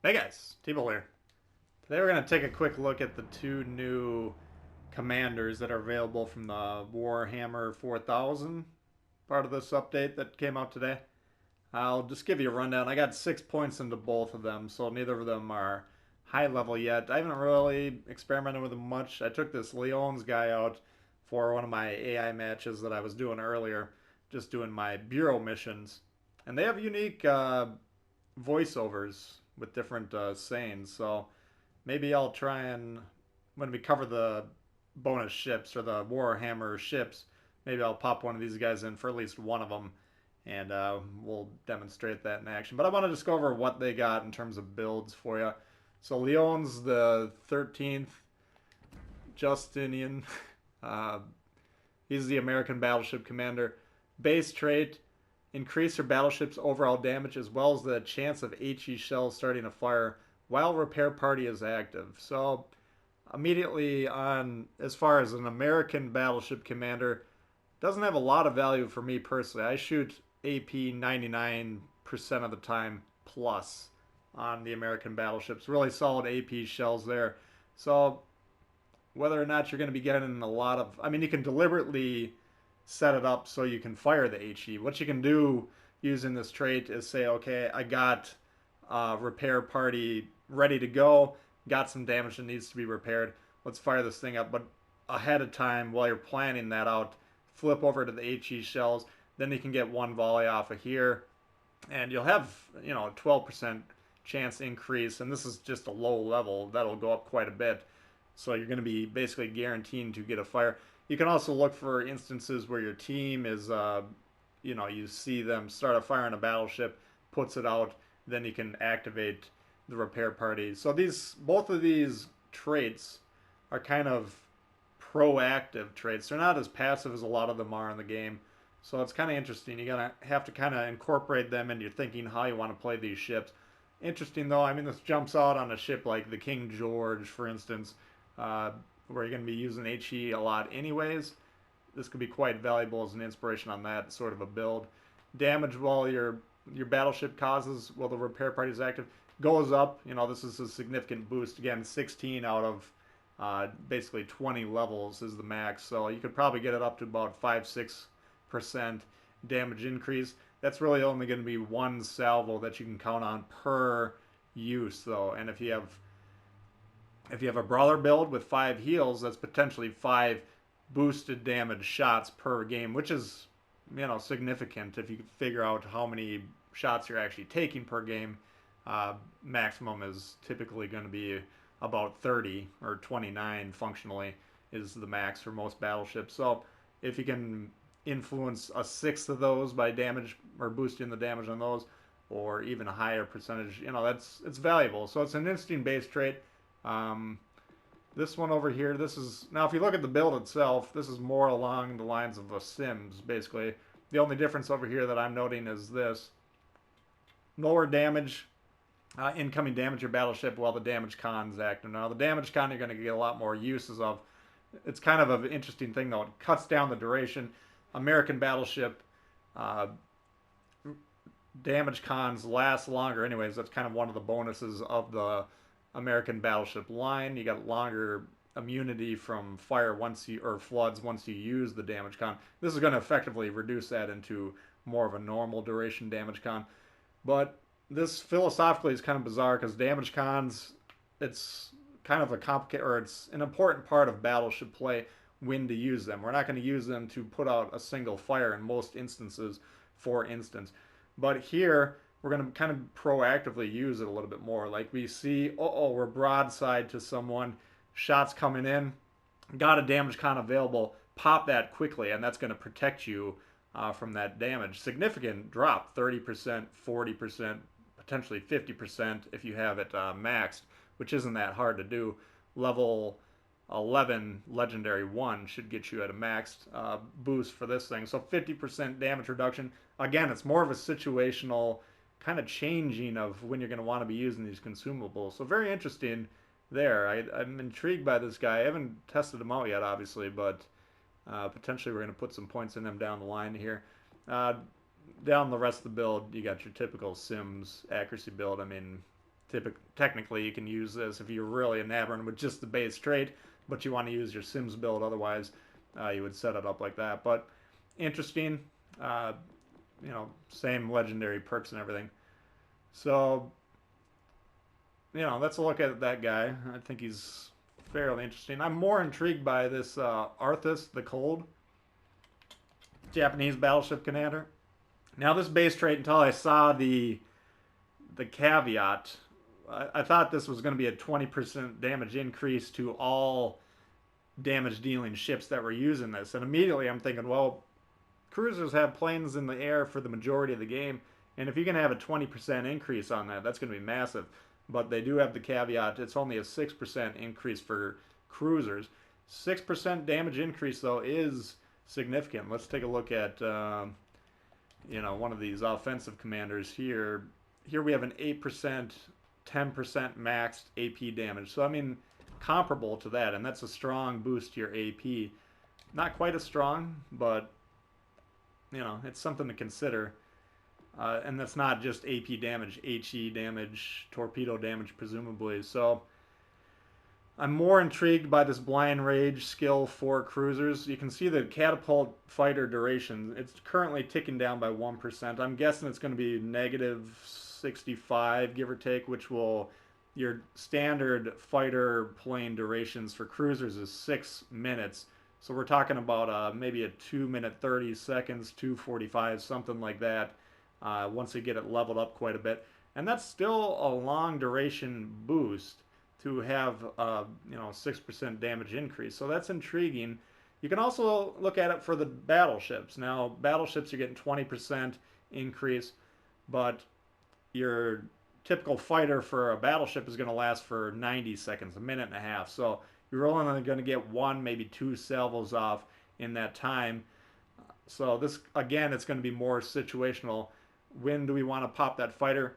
Hey guys, T-Bull here. Today we're going to take a quick look at the two new commanders that are available from the Warhammer 4000 part of this update that came out today. I'll just give you a rundown. I got 6 points into both of them, so neither of them are high level yet. I haven't really experimented with them much. I took this Lyons guy out for one of my AI matches that I was doing earlier, just doing my bureau missions. And they have unique voiceovers with different sayings. So maybe I'll try and when we cover the bonus ships or the Warhammer ships, maybe I'll pop one of these guys in for at least one of them, and we'll demonstrate that in action. But I want to just go over what they got in terms of builds for you. So Lyons, the 13th Justinian, uh, he's the American battleship commander. Base trait: increase your battleship's overall damage as well as the chance of HE shells starting a fire while repair party is active. So immediately on, as far as an American battleship commander, doesn't have a lot of value for me personally. I shoot AP 99% of the time plus on the American battleships. Really solid AP shells there. So whether or not you're going to be getting a lot of, I mean, you can deliberately set it up so you can fire the HE. What you can do using this trait is say, okay, I got repair party ready to go, got some damage that needs to be repaired. Let's fire this thing up. But ahead of time, while you're planning that out, flip over to the HE shells. Then you can get one volley off of here, and you'll have, you know, a 12% chance increase. And this is just a low level. That'll go up quite a bit. So you're going to be basically guaranteed to get a fire. You can also look for instances where your team is, you know, you see them start a fire on a battleship, puts it out, then you can activate the repair party. So both of these traits are kind of proactive traits. They're not as passive as a lot of them are in the game. So it's kind of interesting. You're going to have to kind of incorporate them into your thinking how you want to play these ships. Interesting though, I mean, this jumps out on a ship like the King George, for instance, where you're going to be using HE a lot anyways. This could be quite valuable as an inspiration on that sort of a build. Damage while your battleship causes while the repair party is active goes up. You know, this is a significant boost. Again, 16 out of basically 20 levels is the max. So you could probably get it up to about 5-6% damage increase. That's really only going to be one salvo that you can count on per use, though. And if you have a brawler build with 5 heals, that's potentially 5 boosted damage shots per game, which is, you know, significant if you figure out how many shots you're actually taking per game. Maximum is typically going to be about 30 or 29 functionally is the max for most battleships. So if you can influence a sixth of those by damage or boosting the damage on those, or even a higher percentage, you know, it's valuable. So it's an interesting base trait. This one over here, this is, now if you look at the build itself, this is more along the lines of a Sims, basically. The only difference over here that I'm noting is this. Lower damage, incoming damage your battleship while the damage con is active. Now the damage con you're going to get a lot more uses of. It's kind of an interesting thing though. It cuts down the duration. American battleship damage cons last longer anyways. That's kind of one of the bonuses of the American battleship line. You got longer immunity from fire or floods once you use the damage con. This is going to effectively reduce that into more of a normal duration damage con. But this philosophically is kind of bizarre because damage cons, it's kind of a complicated, or it's an important part of battleship play when to use them. We're not going to use them to put out a single fire in most instances, for instance. But here, we're going to kind of proactively use it a little bit more. Like we see, we're broadside to someone, shots coming in, got a damage con available, pop that quickly, and that's going to protect you from that damage. Significant drop, 30%, 40%, potentially 50% if you have it maxed, which isn't that hard to do. Level 11 Legendary 1 should get you at a maxed boost for this thing. So 50% damage reduction. Again, it's more of a situational kind of changing of when you're going to want to be using these consumables. So very interesting there. I'm intrigued by this guy. I haven't tested him out yet, obviously, but potentially we're going to put some points in him down the line here. Down the rest of the build, you got your typical Sims accuracy build. I mean, Technically, you can use this if you're really enamored with just the base trait, but you want to use your Sims build. Otherwise, you would set it up like that. But interesting. Uh, same legendary perks and everything. So, let's look at that guy. I think he's fairly interesting. I'm more intrigued by this Arthas the Cold, Japanese battleship commander. Now, this base trait, until I saw the caveat, I thought this was going to be a 20% damage increase to all damage dealing ships that were using this. And immediately I'm thinking, well, cruisers have planes in the air for the majority of the game, and if you're going to have a 20% increase on that, that's going to be massive. But they do have the caveat, it's only a 6% increase for cruisers. 6% damage increase, though, is significant. Let's take a look at one of these offensive commanders here. Here we have an 8%, 10% maxed AP damage. So, I mean, comparable to that, and that's a strong boost to your AP. Not quite as strong, but, it's something to consider. And that's not just AP damage, HE damage, torpedo damage, presumably. So, I'm more intrigued by this Blind Rage skill for cruisers. You can see the catapult fighter duration. It's currently ticking down by 1%. I'm guessing it's going to be negative 65, give or take, which will... Your standard fighter plane durations for cruisers is 6 minutes. So we're talking about maybe a 2-minute 30 seconds, 2:45, something like that, once you get it leveled up quite a bit. And that's still a long duration boost to have 6% damage increase. So that's intriguing. You can also look at it for the battleships. Now, battleships are getting 20% increase, but your typical fighter for a battleship is going to last for 90 seconds, a minute and a half. So you're only going to get 1, maybe 2 salvos off in that time. So this, again, it's going to be more situational. When do we want to pop that fighter?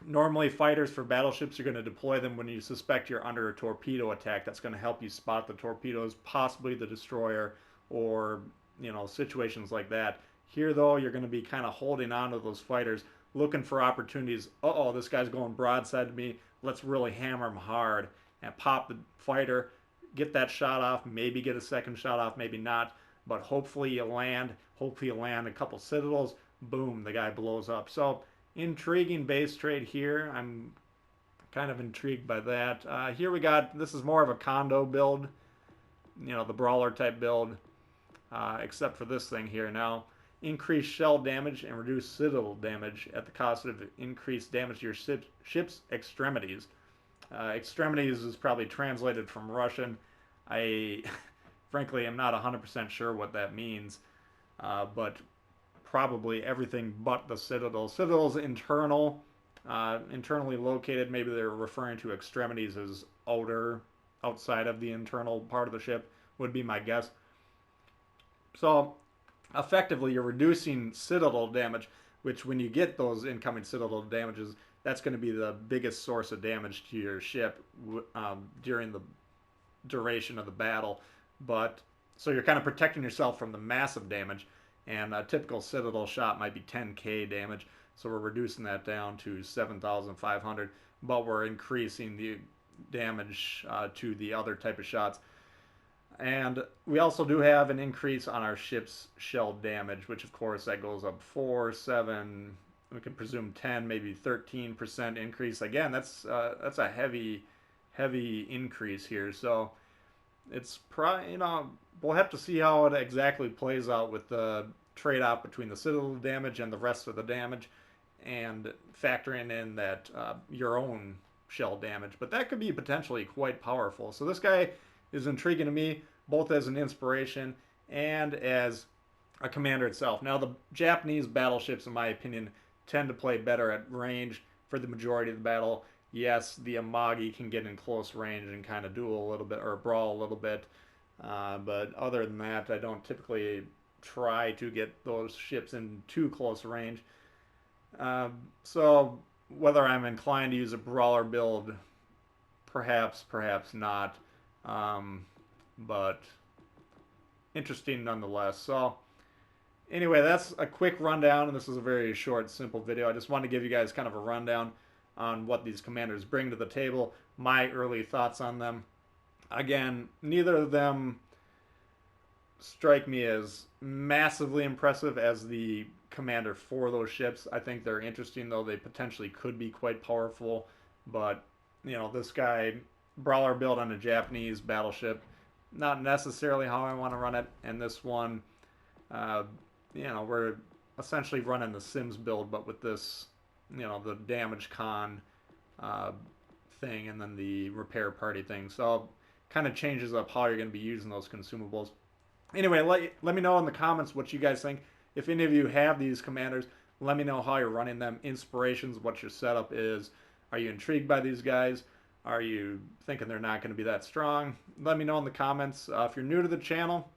Normally, fighters for battleships, you're going to deploy them when you suspect you're under a torpedo attack. That's going to help you spot the torpedoes, possibly the destroyer, or, situations like that. Here, though, you're going to be kind of holding on to those fighters, looking for opportunities. Uh-oh, this guy's going broadside to me. Let's really hammer him hard and pop the fighter, get that shot off, maybe get a second shot off, maybe not, but hopefully you land. Hopefully you land a couple citadels. Boom, the guy blows up. So, intriguing base trade here. I'm kind of intrigued by that. Here we got, this is more of a condo build, the brawler type build, except for this thing here. Now, increase shell damage and reduce citadel damage at the cost of increased damage to your ship's extremities. Extremities is probably translated from Russian. I frankly am not 100% sure what that means, but probably everything but the citadel. Citadel's internal, internally located. Maybe they're referring to extremities as outside of the internal part of the ship, would be my guess. So, effectively, you're reducing citadel damage, which when you get those incoming citadel damages, that's going to be the biggest source of damage to your ship during the duration of the battle. But so you're kind of protecting yourself from the massive damage, and a typical citadel shot might be 10k damage, so we're reducing that down to 7,500, but we're increasing the damage to the other type of shots. And we also do have an increase on our ship's shell damage, which of course that goes up 4, 7, we can presume 10, maybe 13% increase. Again, that's a heavy increase here. So it's probably, we'll have to see how it exactly plays out with the trade-off between the citadel damage and the rest of the damage, and factoring in that your own shell damage. But that could be potentially quite powerful. So this guy is intriguing to me, both as an inspiration and as a commander itself. Now, the Japanese battleships, in my opinion, tend to play better at range for the majority of the battle. Yes, the Amagi can get in close range and kind of duel a little bit, or brawl a little bit. But other than that, I don't typically try to get those ships in too close range. So whether I'm inclined to use a brawler build, perhaps not. But interesting nonetheless. So anyway, that's a quick rundown, and this is a very short, simple video. I just wanted to give you guys kind of a rundown on what these commanders bring to the table, my early thoughts on them. Again, neither of them strike me as massively impressive as the commander for those ships. I think they're interesting, though they potentially could be quite powerful. But, this guy, brawler build on a Japanese battleship, not necessarily how I want to run it. And this one, we're essentially running the Sims build, but with this, the damage con thing and then the repair party thing. So kind of changes up how you're going to be using those consumables. Anyway, let me know in the comments what you guys think. If any of you have these commanders, let me know how you're running them, inspirations, what your setup is. Are you intrigued by these guys? Are you thinking they're not going to be that strong? Let me know in the comments. If you're new to the channel,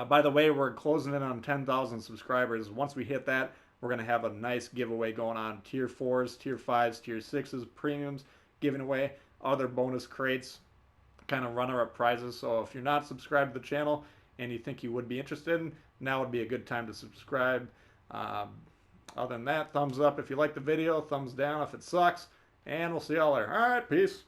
by the way, we're closing in on 10,000 subscribers. Once we hit that, we're going to have a nice giveaway going on. Tier 4s, Tier 5s, Tier 6s, premiums, giving away other bonus crates, kind of runner-up prizes. So if you're not subscribed to the channel and you think you would be interested, now would be a good time to subscribe. Other than that, thumbs up if you like the video, thumbs down if it sucks, and we'll see y'all later. All right, peace.